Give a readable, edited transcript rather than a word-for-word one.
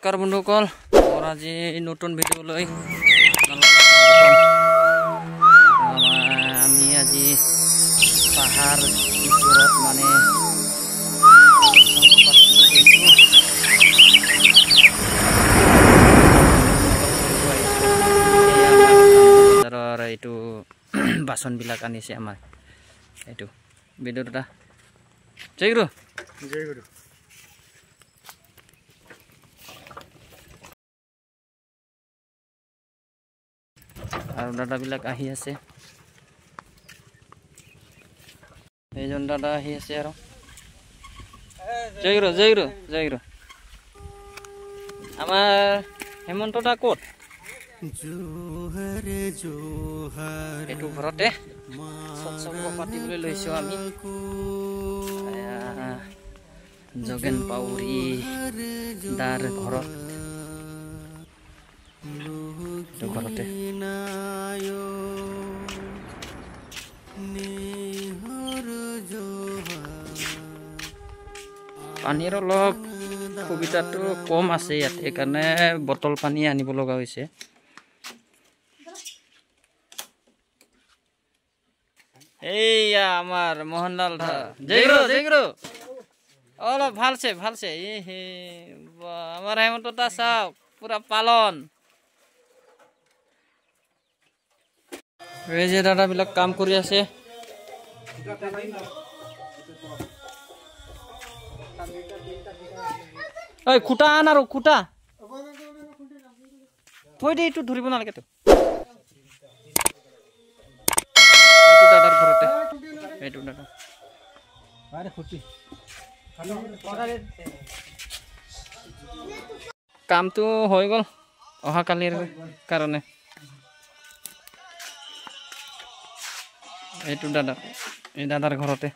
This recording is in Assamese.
নমস্কাৰ বন্ধুসকল, মোৰ আজি নতুন ভিডিঅ'লৈ আমি আজি পাহাৰ ওচৰত মানে এইটো বাচনবিলাক আনিছে আমাৰ এইটো ভিডিঅ' এটা জয় গুৰু জয় গুৰু। আৰু দাদাবিলাক আহি আছে, এইজন দাদা আহি আছে আৰু জয় গুৰু জয় গুৰু জয় গুৰু। আমাৰ হেমন্ত দা ক'ত? এইটো ঘৰতে সৎসংগ পাতিবলৈ লৈছোঁ আমি। যোগেন পাউৰি দাৰ ঘৰত ঘৰতে পানীৰ অলপ সুবিধাটো কম আছে ইয়াত, সেইকাৰণে বটল পানী আনিব লগা হৈছে। এইয়া আমাৰ মোহনলাল দা জয় গুৰু জয় গুৰু। অলপ ভালছে ভালছে আমাৰ হেমন্ত দা চাওক পুৰা পালন। এই যে দাদাবিলাক কাম কৰি আছে। ঐ খুটা আন আৰু খুটা থৈ দে, এইটো ধৰিব নালাগেতো। এইটো দাদাৰ ঘৰতে, এইটো দাদা কামটো হৈ গ'ল অহাকালিৰ কাৰণে। এইটো দাদা, এই দাদাৰ ঘৰতে।